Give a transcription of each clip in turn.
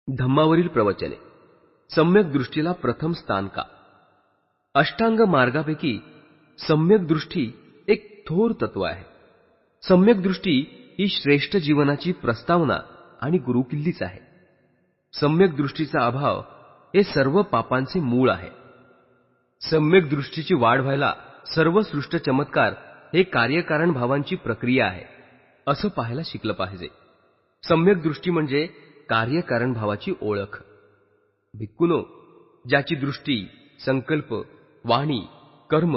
धम्मावरील प्रवचने. सम्यक दृष्टीला प्रथम स्थान का? अष्टांग मार्गापैकी सम्यक दृष्टी एक थोर तत्व आहे. सम्यक दृष्टी ही श्रेष्ठ जीवनाची प्रस्तावना आणि गुरुकिल्लीच आहे. सम्यक दृष्टीचा अभाव हे सर्व पापांचे मूळ आहे. सम्यक दृष्टीची वाढ व्हायला सर्व सृष्ट चमत्कार हे कार्यकारण भावांची प्रक्रिया आहे असं पाहायला शिकलं पाहिजे. सम्यक दृष्टी म्हणजे कार्यकारण भावाची ओळख. भिक्खूनो, ज्याची दृष्टी, संकल्प, वाणी, कर्म,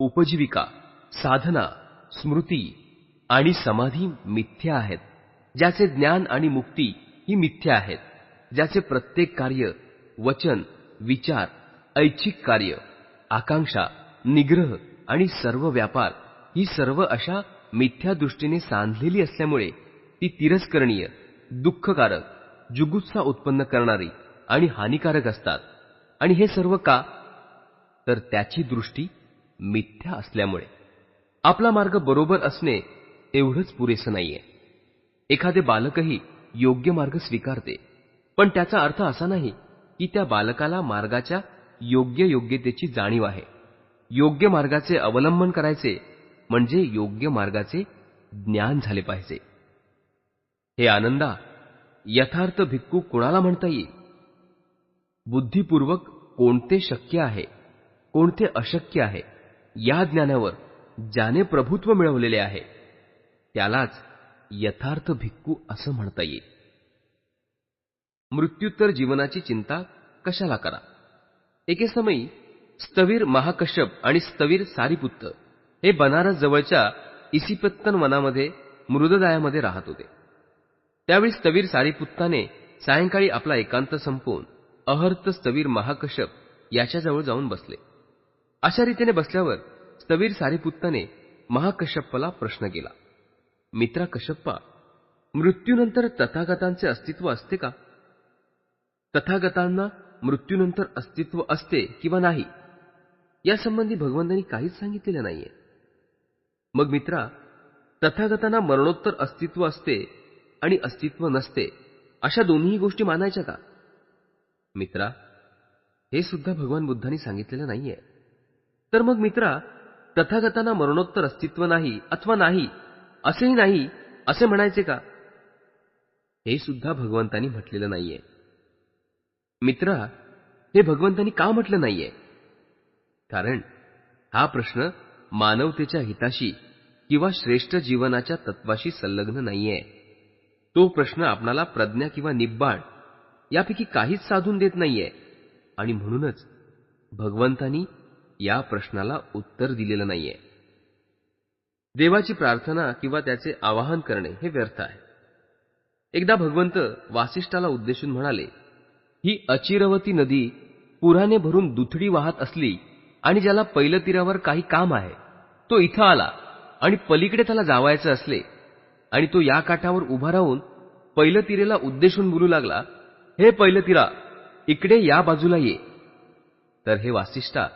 उपजीविका, साधना, स्मृती आणि समाधी मिथ्या आहेत, ज्याचे ज्ञान आणि मुक्ती ही मिथ्या आहेत, ज्याचे प्रत्येक कार्य, वचन, विचार, ऐच्छिक कार्य, आकांक्षा, निग्रह आणि सर्व व्यापार ही सर्व अशा मिथ्या दृष्टीने सांधलेली असल्यामुळे ती तिरस्करणीय, दुःखकारक, जुगुप्सा उत्पन्न करणारी आणि हानिकारक असतात. आणि हे सर्व का? तर त्याची दृष्टी मिथ्या असल्यामुळे. आपला मार्ग बरोबर असणे एवढंच पुरेसं नाहीये. एखादे बालकही योग्य मार्ग स्वीकारते, पण त्याचा अर्थ असा नाही की त्या बालकाला मार्गाच्या योग्यतेची जाणीव आहे. योग्य मार्गाचे अवलंबन करायचे म्हणजे योग्य मार्गाचे ज्ञान झाले पाहिजे. हे आनंदा, यथार्थ भिक्खू कोणाला म्हणता येईल? बुद्धिपूर्वक कोणते शक्य आहे, कोणते अशक्य आहे या ज्ञानावर ज्याने प्रभुत्व मिळवलेले आहे त्यालाच यथार्थ भिक्खू असं म्हणता येईल. मृत्यूत्तर जीवनाची चिंता कशाला करा? एके समयी स्थवीर महाकश्यप आणि स्थवीर सारीपुत्त हे बनारस जवळच्या इसिपत्तन वनामध्ये मृददायामध्ये राहत होते. त्यावेळी स्थवीर सारीपुत्ताने सायंकाळी आपला एकांत संपवून अहर्त स्थवीर महाकश्यप याच्याजवळ जाऊन बसले. अशा रीतीने बसल्यावर स्थवीर सारीपुत्ताने महाकश्यपाला प्रश्न केला, मित्रा कश्यप्पा, मृत्यूनंतर तथागतांचे अस्तित्व असते का? तथागतांना मृत्यूनंतर अस्तित्व असते किंवा नाही यासंबंधी भगवंतांनी काहीच सांगितलेलं नाहीये. मग मित्रा, तथागतांना मरणोत्तर अस्तित्व असते आणि अस्तित्व नसते अशा दोन्ही गोष्टी मानायच्या का? मित्रा, हे सुद्धा भगवान बुद्धांनी सांगितलेलं नाहीये. तर मग मित्रा, तथागतांना मरणोत्तर अस्तित्व नाही अथवा नाही असेही नाही असे म्हणायचे का? हे सुद्धा भगवंतांनी म्हटलेलं नाहीये. मित्रा, हे भगवंतांनी का म्हटलं नाहीये? कारण हा प्रश्न मानवतेच्या हिताशी किंवा श्रेष्ठ जीवनाच्या तत्वाशी संलग्न नाहीये. तो प्रश्न आपणाला प्रज्ञा किंवा निब्बाण यापैकी काहीच साधून देत नाहीये. आणि म्हणूनच भगवंतांनी या प्रश्नाला उत्तर दिलेलं नाहीये. देवाची प्रार्थना किंवा त्याचे आवाहन करणे हे व्यर्थ आहे. एकदा भगवंत वासिष्ठाला उद्देशून म्हणाले, ही अचिरवती नदी पुराने भरून दुथडी वाहत असली आणि ज्याला पैलतीरावर काही काम आहे तो इथं आला आणि पलीकडे त्याला जावायचं असले आणि तो या काठावर उभा राहून पैलतीरेला उद्देशून बोलू लागला, हे पैलतीरा, इकडे या बाजूला ये. तर हे वासिष्ठा,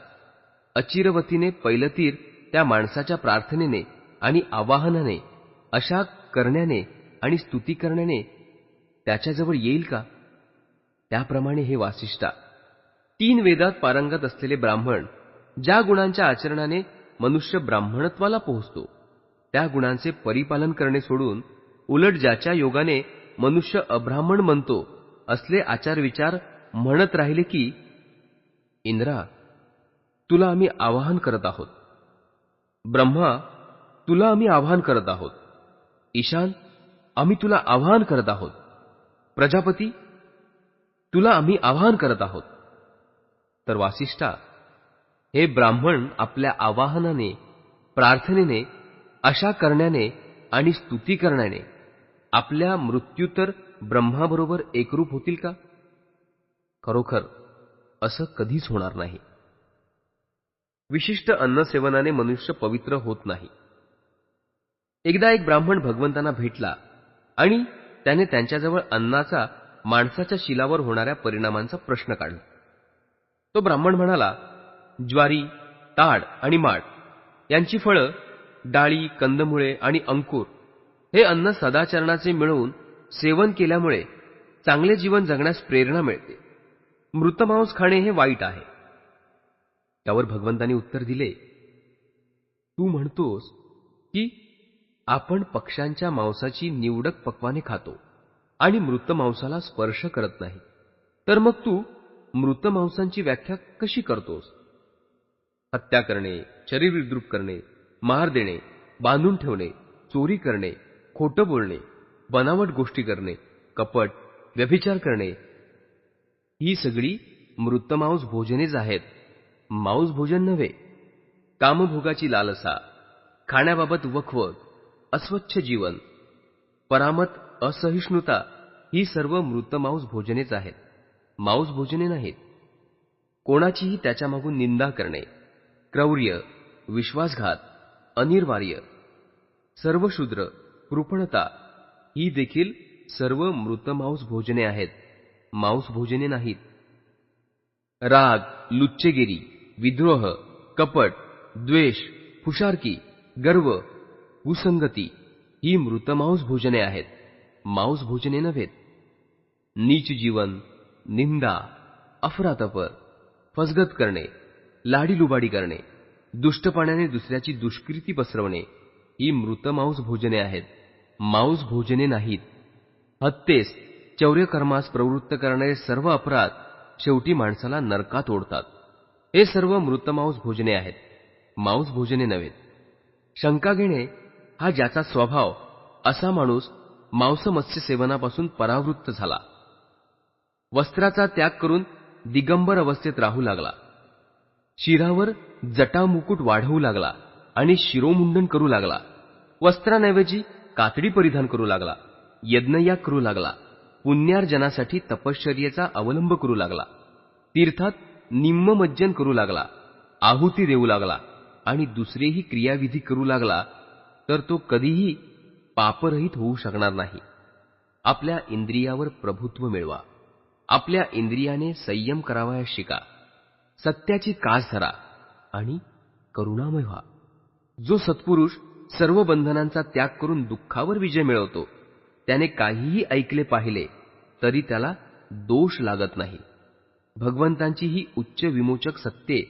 अचिरवतीने पैलतीर त्या माणसाच्या प्रार्थनेने आणि आवाहनाने, अशा करण्याने आणि स्तुती करण्याने त्याच्याजवळ येईल का? त्याप्रमाणे हे वासिष्ठा, 3 वेदात पारंगत असलेले ब्राह्मण ज्या गुणांच्या आचरणाने मनुष्य ब्राह्मणत्वाला पोहोचतो त्या गुणांचे परिपालन करणे सोडून उलट ज्याच्या योगाने मनुष्य अब्राह्मण म्हणतो असले आचारविचार म्हणत राहिले की, इंद्रा, तुला आम्ही आवाहन करत आहोत. ब्रह्मा, तुला आम्ही आवाहन करत आहोत. ईशान, आम्ही तुला आवाहन करत आहोत. प्रजापती, तुला आम्ही आवाहन करत आहोत. तर वासिष्ठा, हे ब्राह्मण आपल्या आवाहनाने, प्रार्थनेने, अशा करण्याने आणि स्तुती करण्याने आपल्या मृत्यूतर ब्रह्माबरोबर एकरूप होतील का? खरोखर असं कधीच होणार नाही. विशिष्ट अन्नसेवनाने मनुष्य पवित्र होत नाही. एकदा एक ब्राह्मण भगवंतांना भेटला आणि त्याने त्यांच्याजवळ अन्नाचा माणसाच्या शिलावर होणाऱ्या परिणामांचा प्रश्न काढला. तो ब्राह्मण म्हणाला, ज्वारी, ताड आणि माठ यांची फळं, डाळी, कंदमुळे आणि अंकुर हे अन्न सदाचरणाचे मिळवून सेवन केल्यामुळे चांगले जीवन जगण्यास प्रेरणा मिळते. मृतमांस खाणे हे वाईट आहे. त्यावर भगवंतांनी उत्तर दिले, तू म्हणतोस की आपण पक्ष्यांच्या मांसाची निवडक पक्वाने खातो आणि मृत मांसाला स्पर्श करत नाही, तर मग तू मृत मांसांची व्याख्या कशी करतोस? हत्या करणे, शरीर विद्रूप करणे, मार देणे, बांधून ठेवणे, चोरी करणे, खोटं बोलणे, बनावट गोष्टी करणे, कपट, व्यभिचार करणे, ही सगळी मृतमांस भोजनेच आहेत, मांस भोजन नव्हे. कामभोगाची लालसा, खाण्याबाबत वखवक, अस्वच्छ जीवन, परामत असहिष्णुता, ही सर्व मृतमांस भोजनेच आहेत, मांस भोजने नाहीत. कोणाचीही त्याच्यामागून निंदा करणे, क्रौर्य, विश्वासघात, अनिर्वार्य, सर्वशूद्र, कृपणता, ही देखील सर्व मृतमांस भोजने आहेत, मांस भोजने नाहीत. राग, लुच्चेगिरी, विद्रोह, कपट, द्वेष, फुशारकी, गर्व, कुसंगती, ही मृतमांस भोजने आहेत, मांस भोजने नव्हेत. नीच जीवन, निंदा, अफरातफर, फसगत करणे, लाडीलुबाडी करणे, दुष्टपणाने दुसऱ्याची दुष्कृती पसरवणे, ही मृतमांस भोजने आहेत, मांस भोजने नाहीत. हत्येस, चौर्यकर्मास प्रवृत्त करणारे सर्व अपराध शेवटी माणसाला नरकात ओढतात. हे सर्व मृतमांस भोजने आहेत, मांस भोजने नव्हेत. शंका घेणे हा ज्याचा स्वभाव, असा माणूस मांस मत्स्य सेवनापासून परावृत्त झाला. वस्त्राचा त्याग करून दिगंबर अवस्थेत राहू लागला. शिरावर जटामुकुट वाढवू लागला आणि शिरोमुंडन करू लागला. वस्त्रांऐवजी कातडी परिधान करू लागला. यज्ञयाग करू लागला. पुण्यार्जनासाठी तपश्चर्येचा अवलंब करू लागला. तीर्थात निम्ममज्जन करू लागला. आहुती देऊ लागला आणि दुसरेही क्रियाविधी करू लागला, तर तो कधीही पापरहित होऊ शकणार नाही. आपल्या इंद्रियावर प्रभुत्व मिळवा. आपल्या इंद्रियाने संयम करावयास शिका. सत्याची कास धरा आणि करुणामय व्हा. जो सत्पुरुष सर्व बंधनांचा त्याग करून दुःखावर विजय मिळवतो, त्याने काहीही ऐकले पाहिले तरी त्याला दोष लागत नाही. भगवंतांची ही उच्च विमोचक सत्ये,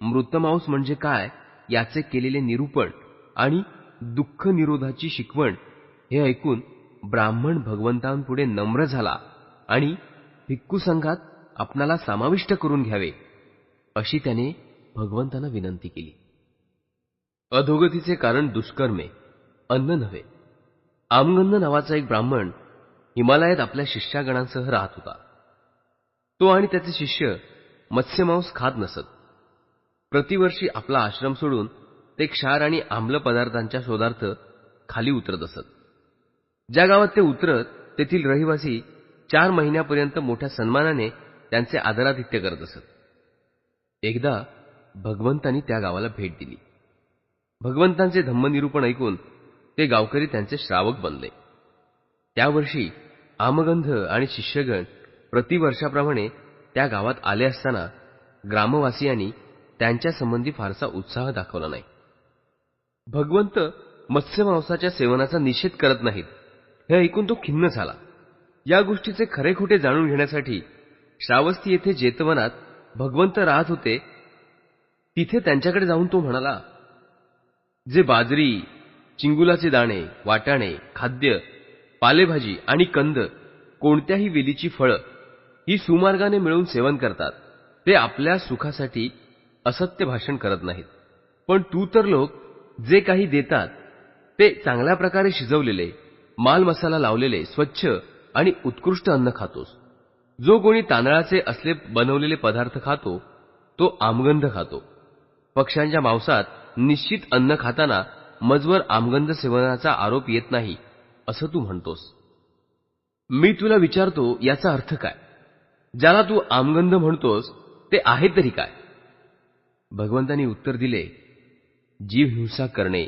मृतमांस म्हणजे काय याचे केलेले निरूपण आणि दुःख निरोधाची शिकवण, हे ऐकून ब्राह्मण भगवंतांपुढे नम्र झाला आणि भिक्खू संघात आपणाला समाविष्ट करून घ्यावे, अशी त्याने भगवंतांना विनंती केली. अधोगतीचे कारण दुष्कर्मे, अन्न नव्हे. आमगंध नावाचा एक ब्राह्मण हिमालयात आपल्या शिष्यागणांसह राहत होता. तो आणि त्याचे शिष्य मत्स्यमांस खात नसत. प्रतिवर्षी आपला आश्रम सोडून ते क्षार आणि आम्ल पदार्थांच्या शोधार्थ खाली उतरत असत. ज्या गावात ते उतरत, तेथील रहिवासी 4 महिन्यापर्यंत मोठ्या सन्मानाने त्यांचे आदरातिथ्य करत असत. एकदा भगवंतांनी त्या गावाला भेट दिली. भगवंतांचे धम्मनिरूपण ऐकून ते गावकरी त्यांचे श्रावक बनले. त्या वर्षी आमगंध आणि शिष्यगण प्रतिवर्षाप्रमाणे त्या गावात आले असताना ग्रामवासियांनी त्यांच्या संबंधी फारसा उत्साह दाखवला नाही. भगवंत मत्स्यमांसाच्या सेवनाचा निषेध करत नाहीत, हे ऐकून तो खिन्न झाला. या गोष्टीचे खरे खोटे जाणून घेण्यासाठी श्रावस्ती येथे जेतवनात भगवंत राहत होते, तिथे त्यांच्याकडे जाऊन तो म्हणाला, जे बाजरी, चिंगुलाचे दाणे, वाटाणे, खाद्य, पालेभाजी आणि कंद, कोणत्याही वेलीची फळं ही सुमार्गाने मिळवून सेवन करतात, ते आपल्या सुखासाठी असत्य भाषण करत नाहीत. पण तू तर लोक जे काही देतात ते चांगल्या प्रकारे शिजवलेले, माल मसाला लावलेले, स्वच्छ आणि उत्कृष्ट अन्न खातोस. जो कोणी तांदळाचे असले बनवलेले पदार्थ खातो, तो आमगंध खातो. पक्ष्यांच्या मांसात निश्चित अन्न खाताना मजवर आमगंध सेवनाचा आरोप येत नाही, असं तू म्हणतोस. मी तुला विचारतो, याचा अर्थ काय? ज्याला तू आमगंध म्हणतोस ते आहे तरी काय? भगवंतांनी उत्तर दिले, जीव हिंसा करणे,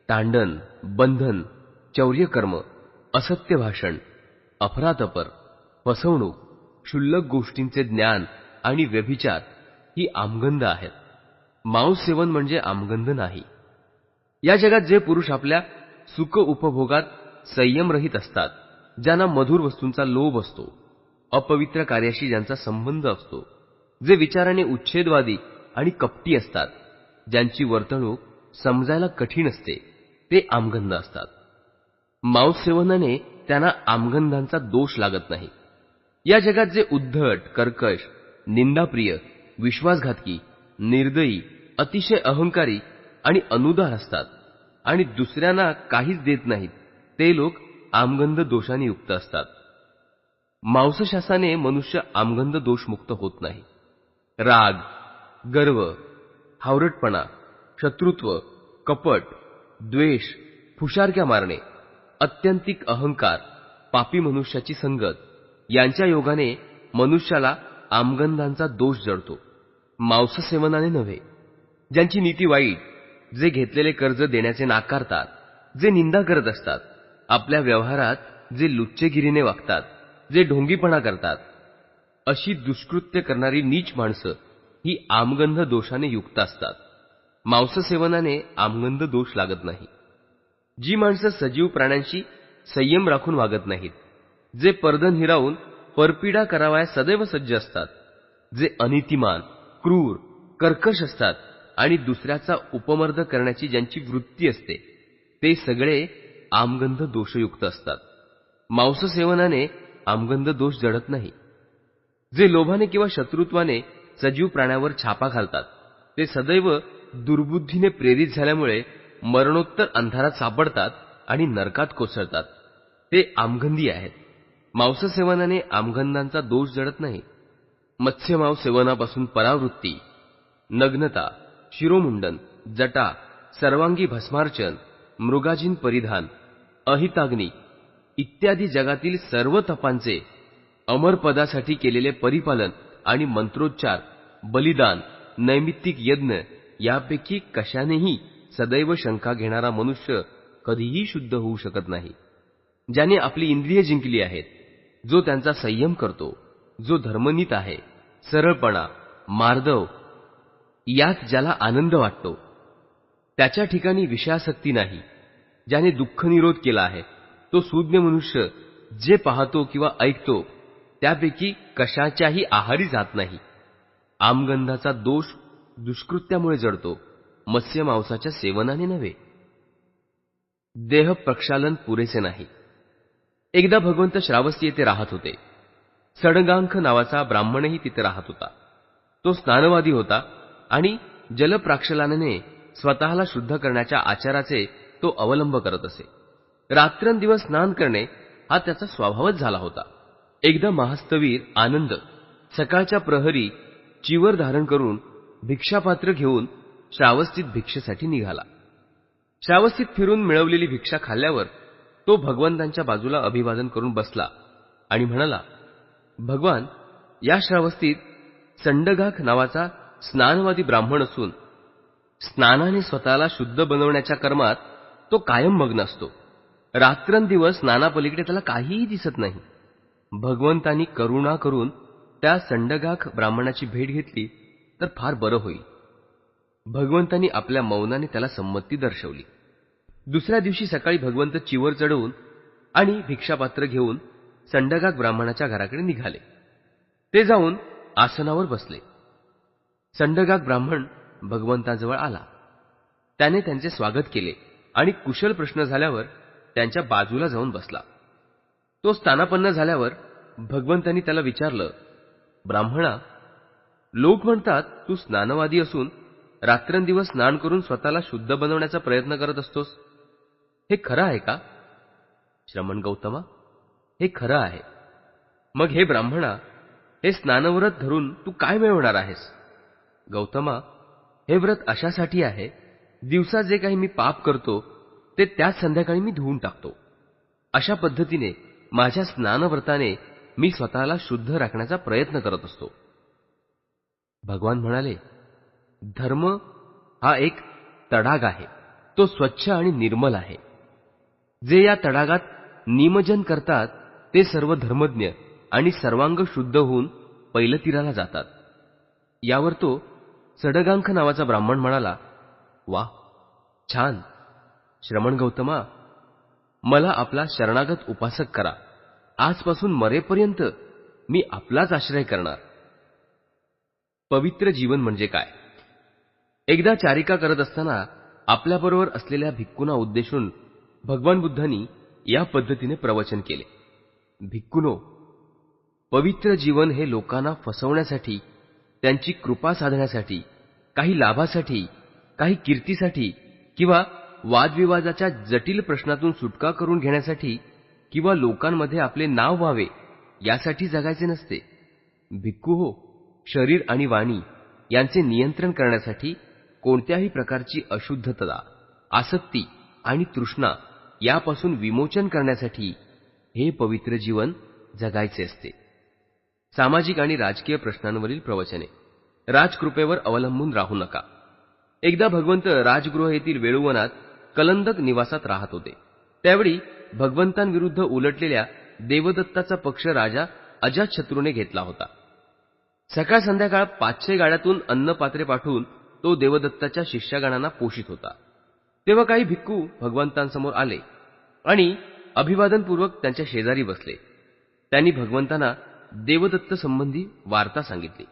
तांडण, बंधन, चौर्यकर्म, असत्य भाषण, अफरातफर, फसवणूक, क्षुल्लक गोष्टींचे ज्ञान आणि व्यभिचार ही आमगंध आहेत. मांस सेवन म्हणजे आमगंध नाही. या जगात जे पुरुष आपल्या सुख उपभोगात संयमरहित असतात, ज्यांना मधुर वस्तूंचा लोभ असतो, अपवित्र कार्याशी ज्यांचा संबंध असतो, जे विचाराने उच्छेदवादी आणि कपटी असतात, ज्यांची वर्तणूक समजायला कठीण असते, ते आमगंध असतात. मांस सेवनाने त्यांना आमगंधांचा दोष लागत नाही. या जगात जे उद्धट, कर्कश, निंदाप्रिय, विश्वासघातकी, निर्दयी, अतिशय अहंकारी आणि अनुदार असतात आणि दुसऱ्यांना काहीच देत नाहीत, ते लोक आमगंध दोषाने युक्त असतात. मांसशासाने मनुष्य आमगंध दोषमुक्त होत नाही. राग, गर्व, हावरटपणा, शत्रुत्व, कपट, द्वेष, फुशारक्या मारणे, अत्यंतिक अहंकार, पापी मनुष्याची संगत यांच्या योगाने मनुष्याला आमगंधांचा दोष जडतो, मांससेवनाने नव्हे. ज्यांची नीती वाईट, जे घेतलेले कर्ज देण्याचे नाकारतात, जे निंदा करत असतात, आपल्या व्यवहारात जे लुच्चेगिरीने वागतात, जे ढोंगीपणा करतात, अशी दुष्कृत्य करणारी नीच माणसं ही आमगंध दोषाने युक्त असतात. मांससेवनाने आमगंध दोष लागत नाही. जी माणसं सजीव प्राण्यांशी संयम राखून वागत नाहीत, जे परधन हिरावून परपीडा करावयास सदैव सज्ज असतात, जे अनितिमान, क्रूर, कर्कश असतात आणि दुसऱ्याचा उपमर्द करण्याची ज्यांची वृत्ती असते, ते सगळे आमगंध दोषयुक्त असतात. मांससेवनाने आमगंध दोष जडत नाही. जे लोभाने किंवा शत्रुत्वाने सजीव प्राण्यावर छापा घालतात, ते सदैव दुर्बुद्धीने प्रेरित झाल्यामुळे मरणोत्तर अंधारात सापडतात आणि नरकात कोसळतात. ते आमगंधी आहेत. मांससेवनाने आमगंधांचा दोष जडत नाही. मत्स्यमांस सेवनापासून परावृत्ती, नग्नता, शिरोमुंडन, जटा, सर्वांगी भस्मार्चन, मृगाजीन परिधान, अहिताग्नी इत्यादी जगातील सर्व तपांचे अमरपदासाठी केलेले परिपालन आणि मंत्रोच्चार, बलिदान, नैमित्तिक यज्ञ यापैकी कशानेही सदैव शंका घेणारा मनुष्य कधीही शुद्ध होऊ शकत नाही. ज्याने आपली इंद्रिय जिंकली आहेत, जो त्यांचा संयम करतो, जो धर्मनीत आहे, सरळपणा, मार्दव यात ज्याला आनंद वाटतो, त्याच्या ठिकाणी विषयासक्ती नाही. ज्याने दुःखनिरोध केला आहे, तो सूज्ञ मनुष्य जे पाहतो किंवा ऐकतो त्यापैकी कशाच्याही आहारी जात नाही. आमगंधाचा दोष दुष्कृत्यामुळे जडतो, मत्स्य मांसाच्या सेवनाने नव्हे. देह प्रक्षालन पुरेसे नाही. एकदा भगवंत श्रावस्ती येथे राहत होते. सडगांख नावाचा ब्राह्मणही तिथे राहत होता. तो स्नानवादी होता आणि जलप्राक्षालनाने स्वतःला शुद्ध करण्याच्या आचाराचे तो अवलंब करत असे. रात्रंदिवस स्नान करणे हा त्याचा स्वभावच झाला होता. एकदा महास्तवीर आनंद सकाळच्या प्रहरी चिवर धारण करून भिक्षापात्र घेऊन श्रावस्तीत भिक्षेसाठी निघाला. श्रावस्तीत फिरून मिळवलेली भिक्षा खाल्ल्यावर तो भगवंतांच्या बाजूला अभिवादन करून बसला आणि म्हणाला, भगवान, या श्रावस्तीत संडगाख नावाचा स्नानवादी ब्राह्मण असून स्नानाने स्वतःला शुद्ध बनवण्याच्या कर्मात तो कायम मग्न असतो. रात्रंदिवस स्नानापलीकडे त्याला काहीही दिसत नाही. भगवंतांनी करुणा करून त्या संडगाख ब्राह्मणाची भेट घेतली तर फार बरं होईल. भगवंतांनी आपल्या मौनाने त्याला संमती दर्शवली. दुसऱ्या दिवशी सकाळी भगवंत चिवर चढवून आणि भिक्षापात्र घेऊन संडगाख ब्राह्मणाच्या घराकडे निघाले. ते जाऊन आसनावर बसले. संडगाख ब्राह्मण भगवंताजवळ आला. त्याने त्यांचे स्वागत केले आणि कुशल प्रश्न झाल्यावर त्यांच्या बाजूला जाऊन बसला. तो स्थानापन्न झाल्यावर भगवंतांनी त्याला विचारलं, ब्राह्मणा, लोक म्हणतात तू स्नानवादी असून रात्रंदिवस स्नान करून स्वतःला शुद्ध बनवण्याचा प्रयत्न करत असतोस. हे खरं आहे का? श्रमण गौतमा, हे खरं आहे. मग हे ब्राह्मणा, हे स्नानव्रत धरून तू काय मिळवणार आहेस? गौतमा, हे व्रत अशासाठी आहे, दिवसा जे काही मी पाप करतो ते त्याच संध्याकाळी मी धुवून टाकतो. अशा पद्धतीने माझ्या स्नानव्रताने मी स्वतःला शुद्ध राखण्याचा प्रयत्न करत असतो. भगवान म्हणाले, धर्म हा एक तडाग आहे. तो स्वच्छ आणि निर्मल आहे. जे या तडागात निमज्जन करतात ते सर्व धर्मज्ञ आणि सर्वांग शुद्ध होऊन पैलतीराला जातात. यावर तो सडगांख नावाचा ब्राह्मण म्हणाला, वा, छान. श्रमण गौतमा, मला आपला शरणागत उपासक करा. आजपासून मरेपर्यंत मी आपलाच आश्रय करणार. पवित्र जीवन म्हणजे काय? एकदा चारिका करत असताना आपल्याबरोबर असलेल्या भिक्खूंना उद्देशून भगवान बुद्धांनी या पद्धतीने प्रवचन केले. भिक्खूनो, पवित्र जीवन हे लोकांना फसवण्यासाठी, त्यांची कृपा साधण्यासाठी, काही लाभासाठी, काही कीर्तीसाठी किंवा वादविवादाच्या जटिल प्रश्नातून सुटका करून घेण्यासाठी किंवा लोकांमध्ये आपले नाव व्हावे यासाठी जगायचे नसते. भिक्खू हो, शरीर आणि वाणी यांचे नियंत्रण करण्यासाठी, कोणत्याही प्रकारची अशुद्धता, आसक्ती आणि तृष्णा यापासून विमोचन करण्यासाठी हे पवित्र जीवन जगायचे असते. सामाजिक आणि राजकीय प्रश्नांवरील प्रवचने. राजकृपेवर अवलंबून राहू नका. एकदा भगवंत राजगृह येथील वेळुवनात कलंदक निवासात राहत होते. त्यावेळी भगवंतांविरुद्ध उलटलेल्या देवदत्ताचा पक्ष राजा अजातशत्रूने घेतला होता. सकाळ संध्याकाळ 500 गाड्यातून अन्नपात्रे पाठवून तो देवदत्ताच्या शिष्यगणांना पोषित होता. तेव्हा काही भिक्खू भगवंतांसमोर आले आणि अभिवादनपूर्वक त्यांच्या शेजारी बसले. त्यांनी भगवंतांना देवदत्त संबंधी वार्ता सांगितली.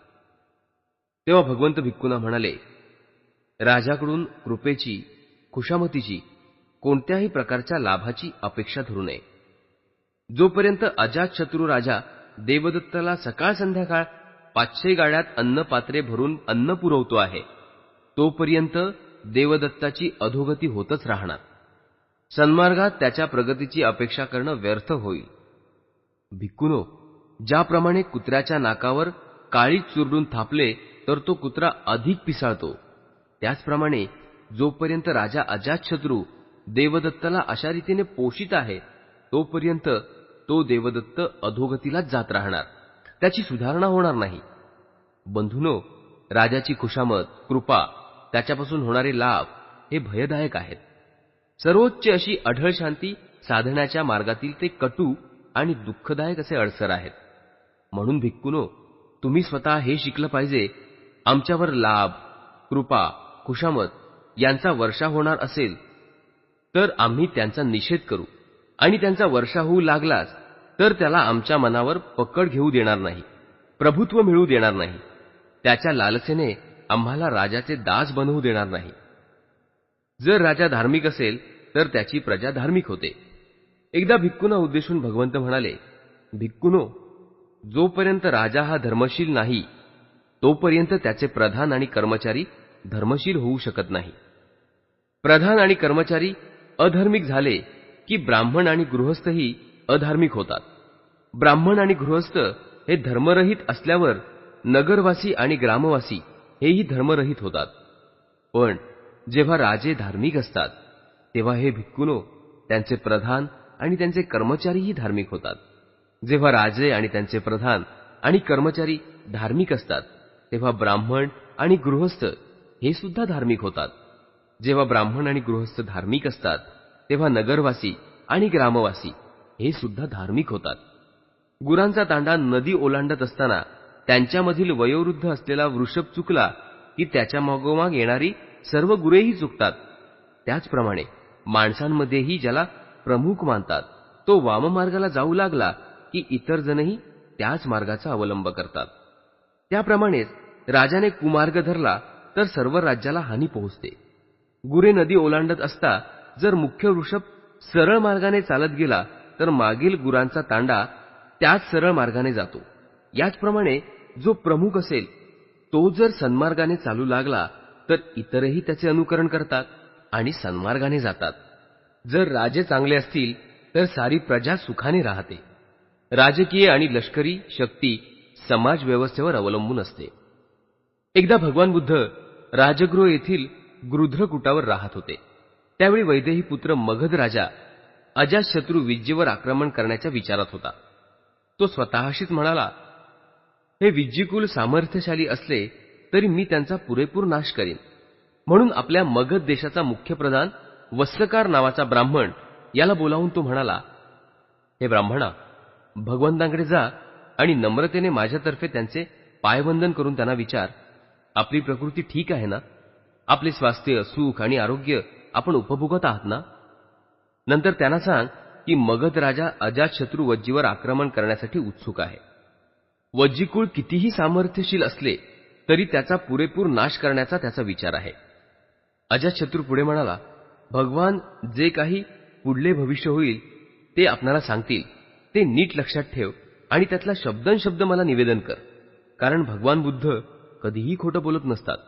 तेव्हा भगवंत भिक्खूंना म्हणाले, राजाकडून कृपेची, खुशामतीची, कोणत्याही प्रकारच्या लाभाची अपेक्षा धरू नये. जोपर्यंत अजातशत्रू राजा देवदत्ताला सकाळ संध्याकाळ 500 गाड्यात अन्नपात्रे भरून अन्न पुरवतो आहे, तोपर्यंत देवदत्ताची अधोगती होतच राहणार. सन्मार्गात त्याच्या प्रगतीची अपेक्षा करणं व्यर्थ होईल. भिक्खूनो, ज्याप्रमाणे कुत्र्याच्या नाकावर काळीज चुरडून थापले तर तो कुत्रा अधिक पिसाळतो, त्याचप्रमाणे जोपर्यंत राजा अजातशत्रू देवदत्ताला अशा रीतीने पोषित आहे, तोपर्यंत तो देवदत्त अधोगतीलाच जात राहणार, त्याची सुधारणा होणार नाही. बंधूनो, राजाची खुशामत, कृपा, त्याच्यापासून होणारे लाभ हे भयदायक आहेत. सर्वोच्च अशी अढळ शांती साधण्याच्या मार्गातील ते कटू आणि दुःखदायक असे अडसर आहेत. म्हणून भिक्खूनो, तुम्ही स्वतः हे शिकलं पाहिजे, आमच्यावर लाभ, कृपा, खुशामत यांचा वर्षाव होणार असेल तर आम्ही त्यांचा निषेध करू आणि त्यांचा वर्षाव होऊ लागलाच तर त्याला आमच्या मनावर पकड घेऊ देणार नाही, प्रभुत्व मिळवू देणार नाही, त्याच्या लालसेने आम्हाला राजाचे दास बनवू देणार नाही. जर राजा धार्मिक असेल तर त्याची प्रजा धार्मिक होते. एकदा भिक्खूंना उद्देशून भगवंत म्हणाले, भिक्खूनो, जोपर्यंत राजा हा धर्मशील नाही तोपर्यंत त्याचे प्रधान आणि कर्मचारी धर्मशील होऊ शकत नाही. प्रधान आणि कर्मचारी अधार्मिक झाले की ब्राह्मण आणि गृहस्थही अधार्मिक होतात. ब्राह्मण आणि गृहस्थ हे धर्मरहित असल्यावर नगरवासी आणि ग्रामवासी हेही धर्मरहित होतात. पण जेव्हा राजे धार्मिक असतात तेव्हा हे भिक्खूनो, त्यांचे प्रधान आणि त्यांचे कर्मचारीही धार्मिक होतात. जेव्हा राजे आणि त्यांचे प्रधान आणि कर्मचारी धार्मिक असतात तेव्हा ब्राह्मण आणि गृहस्थ हे सुद्धा धार्मिक होतात. जेव्हा ब्राह्मण आणि गृहस्थ धार्मिक असतात तेव्हा नगरवासी आणि ग्रामवासी हे सुद्धा धार्मिक होतात. गुरांचा तांडा नदी ओलांडत असताना त्यांच्यामधील वयोवृद्ध असलेला वृषभ चुकला की त्याच्या मागोमाग येणारी सर्व गुरेही चुकतात. त्याचप्रमाणे माणसांमध्येही ज्याला प्रमुख मानतात तो वाममार्गाला जाऊ लागला की इतर जणही त्याच मार्गाचा अवलंब करतात. त्याप्रमाणेच राजाने कुमार्ग धरला तर सर्व राज्याला हानी पोहोचते. गुरे नदी ओलांडत असता जर मुख्य वृषभ सरळ मार्गाने चालत गेला तर मागील गुरांचा तांडा त्याच सरळ मार्गाने जातो. याचप्रमाणे जो प्रमुख असेल तो जर सन्मार्गाने चालू लागला तर इतरही त्याचे अनुकरण करतात आणि सन्मार्गाने जातात. जर राजे चांगले असतील तर सारी प्रजा सुखाने राहते. राजकीय आणि लष्करी शक्ती समाज व्यवस्थेवर अवलंबून असते. एकदा भगवान बुद्ध राजगृह येथील गृध्रकूटावर राहत होते. त्यावेळी वैदेही पुत्र मगध राजा अजातशत्रू विज्जेवर आक्रमण करण्याच्या विचारात होता. तो स्वतःशीच म्हणाला, हे विज्जीकुल सामर्थ्यशाली असले तरी मी त्यांचा पुरेपूर नाश करीन. म्हणून आपल्या मगध देशाचा मुख्य प्रधान वस्त्रकार नावाचा ब्राह्मण याला बोलावून तो म्हणाला, हे ब्राह्मणा, भगवंतांकडे जा आणि नम्रतेने माझ्यातर्फे त्यांचे पायवंदन करून त्यांना विचार, आपली प्रकृती ठीक आहे ना? आपले स्वास्थ्य, सुख आणि आरोग्य आपण उपभोगत आहात ना? नंतर त्यांना सांग की मगध राजा अजातशत्रू वज्जीवर आक्रमण करण्यासाठी उत्सुक आहे. वज्जीकुळ कितीही सामर्थ्यशील असले तरी त्याचा पुरेपूर नाश करण्याचा त्याचा विचार आहे. अजातशत्रू पुढे म्हणाला, भगवान जे काही पुढले भविष्य होईल ते आपणाला सांगतील ते नीट लक्षात ठेव आणि त्यातला शब्दनशब्द मला निवेदन कर, कारण भगवान बुद्ध कधीही खोटं बोलत नसतात.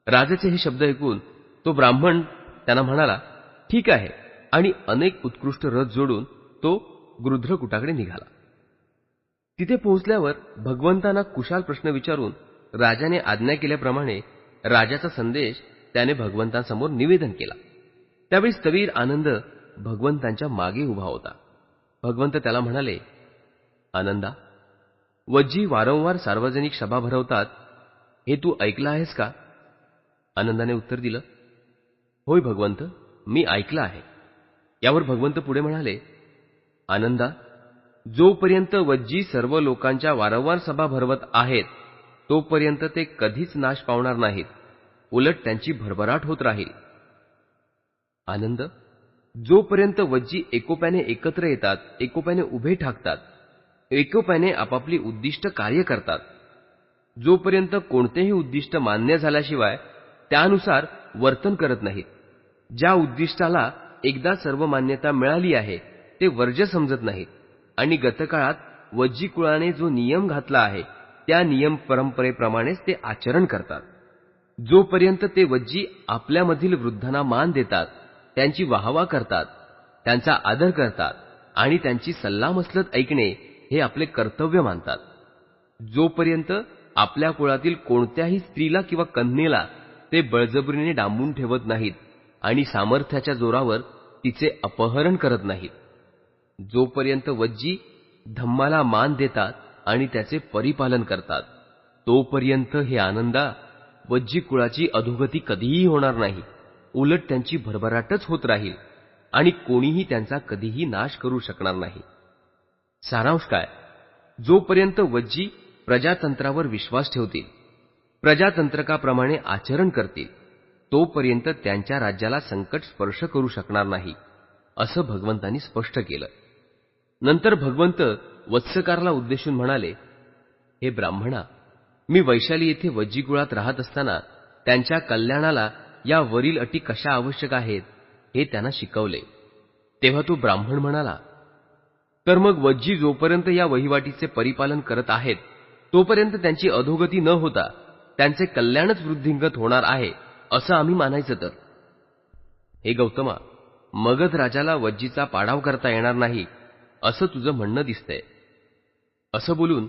राजाचे हे शब्द ऐकून तो ब्राह्मण त्यांना म्हणाला, ठीक आहे, आणि अनेक उत्कृष्ट रथ जोडून तो गृध्रकूटाकडे निघाला. तिथे पोहोचल्यावर भगवंतांना कुशाल प्रश्न विचारून राजाने आज्ञा केल्याप्रमाणे राजाचा संदेश त्याने भगवंतांसमोर निवेदन केला. त्यावेळी स्थवीर आनंद भगवंतांच्या मागे उभा होता. भगवंत त्याला म्हणाले, आनंदा, वज्जी वारंवार सार्वजनिक सभा भरवतात हे तू ऐकलं आहेस का? आनंदाने उत्तर दिलं, होय भगवंत, मी ऐकलं आहे. यावर भगवंत पुढे म्हणाले, आनंदा, जोपर्यंत वज्जी सर्व लोकांच्या वारंवार सभा भरवत आहेत तोपर्यंत ते कधीच नाश पावणार नाहीत, उलट त्यांची भरभराट होत राहील. आनंद, जोपर्यंत वज्जी एकोप्याने एकत्र येतात, एकोप्याने उभे ठाकतात, एकोप्याने आपापली उद्दिष्ट कार्य करतात, जोपर्यंत कोणतेही उद्दिष्ट मान्य झाल्याशिवाय त्यानुसार वर्तन करत नाहीत, ज्या उद्दिष्टाला एकदा सर्व मान्यता मिळाली आहे ते वर्ज्य समजत नाहीत आणि गतकाळात वज्जी कुळाने जो नियम घातला आहे त्या नियम परंपरेप्रमाणेच ते आचरण करतात, जोपर्यंत ते वज्जी आपल्यामधील वृद्धांना मान देतात, त्यांची वाहवा करतात, त्यांचा आदर करतात आणि त्यांची सल्लामसलत ऐकणे हे आपले कर्तव्य मानतात, जोपर्यंत आपल्या कुळातील कोणत्याही स्त्रीला किंवा कन्येला ते बळजबरीने डांबून ठेवत नाहीत आणि सामर्थ्याच्या जोरावर तिचे अपहरण करत नाहीत, जोपर्यंत वज्जी धम्माला मान देतात आणि त्याचे परिपालन करतात, तोपर्यंत हे आनंदा, वज्जी कुळाची अधोगती कधीही होणार नाही, उलट त्यांची भरभराटच होत राहील आणि कोणीही त्यांचा कधीही नाश करू शकणार नाही. सारांश काय? जोपर्यंत वज्जी प्रजातंत्रावर विश्वास ठेवतील, प्रजातंत्रकाप्रमाणे आचरण करतील, तोपर्यंत त्यांच्या राज्याला संकट स्पर्श करू शकणार नाही, असं भगवंतांनी स्पष्ट केलं. नंतर भगवंत वत्सकारला उद्देशून म्हणाले, हे ब्राह्मणा, मी वैशाली येथे वज्जी कुळात राहत असताना त्यांच्या कल्याणाला या वरील अटी कशा आवश्यक आहेत हे त्यांना शिकवले. तेव्हा तो ब्राह्मण म्हणाला, तर मग वज्जी जोपर्यंत या वहिवाटीचे परिपालन करत आहेत तोपर्यंत त्यांची अधोगती न होता त्यांचे कल्याणच वृद्धिंगत होणार आहे असं आम्ही मानायचं तर? हे गौतमा, मगध राजाला वज्जीचा पाडाव करता येणार नाही असं तुझं म्हणणं दिसतंय. असं बोलून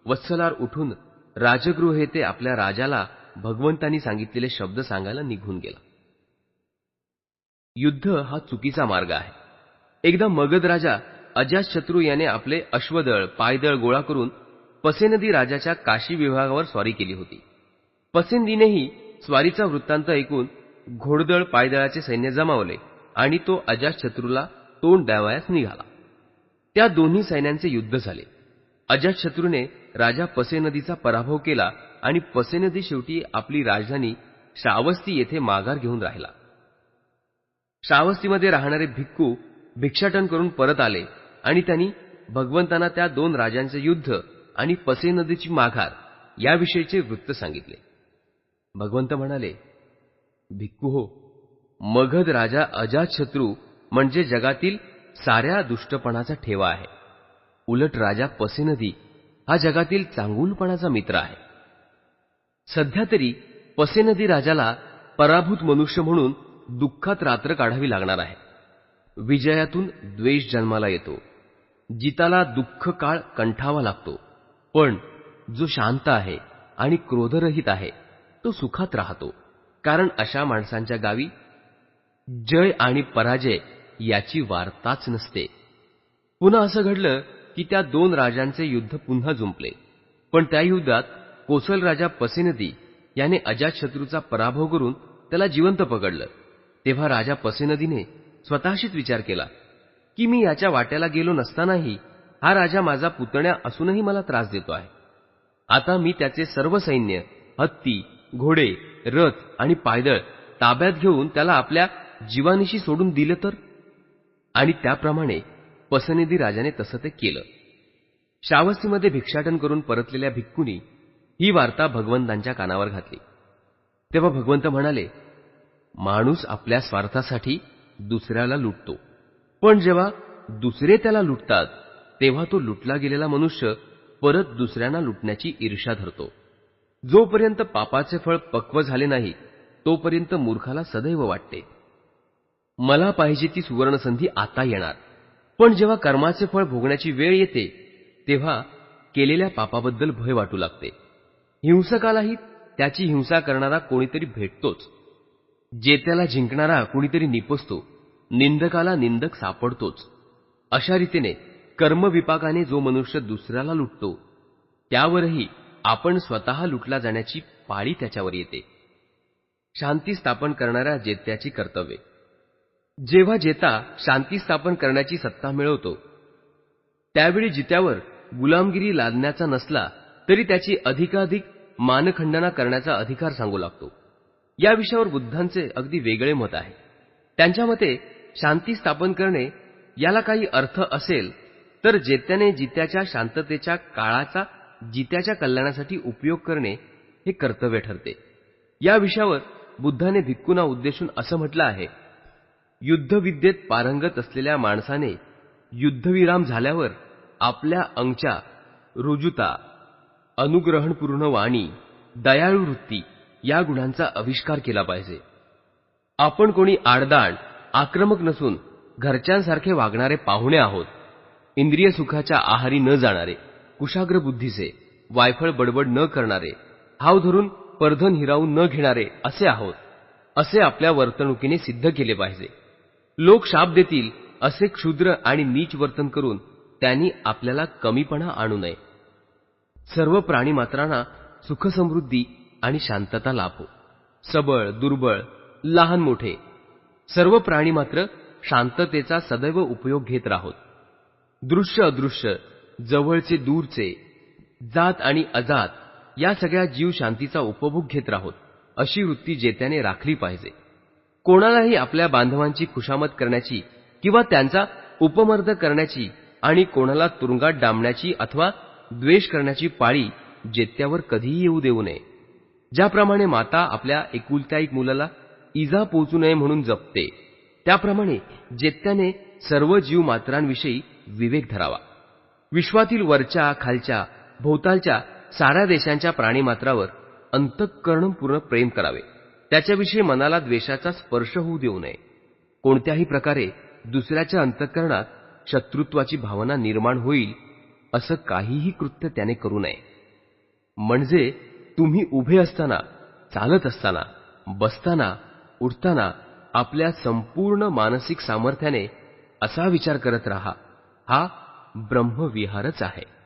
वत्सलार उठून राजगृह येथे आपल्या राजाला भगवंतांनी सांगितलेले शब्द सांगायला निघून गेला. युद्ध हा चुकीचा मार्ग आहे. एकदा मगध राजा अजातशत्रू याने आपले अश्वदळ पायदळ गोळा करून पसेनदी राजाच्या काशी विभागावर स्वारी केली होती. पसेनदीनेही स्वारीचा वृत्तांत ऐकून घोडदळ पायदळाचे सैन्य जमावले आणि तो अजातशत्रूला तोंड द्यावयास निघाला. त्या दोन्ही सैन्यांचे युद्ध झाले. अजातशत्रूने राजा पसेनदीचा पराभव केला आणि पसेनदी शेवटी आपली राजधानी श्रावस्ती येथे माघार घेऊन राहिला. श्रावस्तीमध्ये राहणारे भिक्खू भिक्षाटन करून परत आले आणि त्यांनी भगवंतांना त्या दोन राजांचे युद्ध आणि पसेनदीची माघार याविषयीचे वृत्त सांगितले. भगवंत म्हणाले, भिक्खू हो, मगध राजा अजातशत्रू म्हणजे जगातील साऱ्या दुष्टपणाचा ठेवा आहे. उलट राजा पसेनदी हा जगातील चांगुलपणाचा मित्र आहे. सध्या तरी पसेनदी राजाला पराभूत मनुष्य म्हणून दुःखात रात्र काढावी लागणार आहे. विजयातून द्वेष जन्माला येतो, जिताला दुःख काळ कंठावा लागतो, पण जो शांत आहे आणि क्रोधरहित आहे तो सुखात राहतो, कारण अशा माणसांच्या गावी जय आणि पराजय याची वार्ताच नसते. पुन्हा असं घडलं की त्या दोन राजांचे युद्ध पुन्हा जुंपले, पण त्या युद्धात कोसल राजा पसेनदी याने अजातशत्रूचा पराभव करून त्याला जिवंत पकडलं. तेव्हा राजा पसेनदीने स्वतःशीच विचार केला की मी याच्या वाट्याला गेलो नसतानाही हा राजा माझा पुतण्या असूनही मला त्रास देतो आहे. आता मी त्याचे सर्व सैन्य, हत्ती, घोडे, रथ आणि पायदळ ताब्यात घेऊन त्याला आपल्या जीवानिशी सोडून दिलं तर? आणि त्याप्रमाणे पसेनदी राजाने तसं ते केलं. श्रावस्तीमध्ये भिक्षाटन करून परतलेल्या भिक्खूंनी ही वार्ता भगवंतांच्या कानावर घातली. तेव्हा भगवंत म्हणाले, माणूस आपल्या स्वार्थासाठी दुसऱ्याला लुटतो, पण जेव्हा दुसरे त्याला लुटतात तेव्हा तो लुटला गेलेला मनुष्य परत दुसऱ्यांना लुटण्याची ईर्ष्या धरतो. जोपर्यंत पापाचे फळ पक्व झाले नाही तोपर्यंत मूर्खाला सदैव वाटते, मला पाहिजे ती सुवर्णसंधी आता येणार. पण जेव्हा कर्माचे फळ भोगण्याची वेळ येते तेव्हा केलेल्या पापाबद्दल भय वाटू लागते. हिंसकालाही त्याची हिंसा करणारा कोणीतरी भेटतोच, जेत्याला जिंकणारा कुणीतरी निपजतो, निंदकाला निंदक सापडतोच. अशा रीतीने कर्मविपाकाने जो मनुष्य दुसऱ्याला लुटतो त्यावरही आपण स्वतः लुटला जाण्याची पाळी त्याच्यावर येते. शांती स्थापन करणाऱ्या जेत्याची कर्तव्ये. जेव्हा जेता शांती स्थापन करण्याची सत्ता मिळवतो त्यावेळी जित्यावर गुलामगिरी लादण्याचा नसला तरी त्याची अधिकाधिक मानखंडना करण्याचा अधिकार सांगू लागतो. या विषयावर बुद्धांचे अगदी वेगळे मत आहे. त्यांच्या मते शांती स्थापन करणे याला काही अर्थ असेल तर जेत्याने जित्याच्या शांततेच्या काळाचा जित्याच्या कल्याणासाठी उपयोग करणे हे कर्तव्य ठरते. या विषयावर बुद्धाने भिक्खूंना उद्देशून असं म्हटलं आहे, युद्धविद्येत पारंगत असलेल्या माणसाने युद्धविराम झाल्यावर आपल्या अंगच्या रुजुता, अनुग्रहणपूर्ण वाणी, दयाळू वृत्ती या गुणांचा आविष्कार केला पाहिजे. आपण कोणी आडदांड, आक्रमक नसून घरच्यांसारखे वागणारे पाहुणे आहोत. इंद्रिय सुखाच्या आहारी न जाणारे, कुशाग्र बुद्धीचे, वायफळ बडबड न करणारे, हाव धरून परधन हिरावून न घेणारे असे आहोत, असे आपल्या वर्तणुकीने सिद्ध केले पाहिजे. लोक शाप देतील असे क्षुद्र आणि नीच वर्तन करून त्यांनी आपल्याला कमीपणा आणू नये. सर्व प्राणीमात्रांना सुखसमृद्धी आणि शांतता लाभो. सबळ, दुर्बळ, लहान मोठे सर्व प्राणी मात्र शांततेचा सदैव उपयोग घेत राहोत. दृश्य अदृश्य, जवळचे दूरचे, जात आणि अजात या सगळ्या जीव शांतीचा उपभोग घेत राहोत, अशी वृत्ती जेत्याने राखली पाहिजे. कोणालाही आपल्या बांधवांची खुशामत करण्याची किंवा त्यांचा उपमर्द करण्याची आणि कोणाला तुरुंगात डांबण्याची अथवा द्वेष करण्याची पाळी जेत्यावर कधीही येऊ देऊ नये. ज्याप्रमाणे माता आपल्या एकुलत्या एक मुलाला इजा पोचू नये म्हणून जपते, त्याप्रमाणे जेत्याने सर्व जीव मात्रांविषयी विवेक धरावा. विश्वातील वरच्या, खालच्या, भोवतालच्या साऱ्या देशांच्या प्राणीमात्रावर अंतःकरणपूर्ण प्रेम करावे. त्याच्याविषयी मनाला द्वेषाचा स्पर्श होऊ देऊ नये. कोणत्याही प्रकारे दुसऱ्याच्या अंतःकरणात शत्रुत्वाची भावना निर्माण होईल असं काहीही कृत्य त्याने करू नये. म्हणजे तुम्ही उभे असताना, चालत असताना, बसताना, उठताना आपल्या संपूर्ण मानसिक सामर्थ्याने असा विचार करत राहा, हा ब्रह्मविहारच आहे.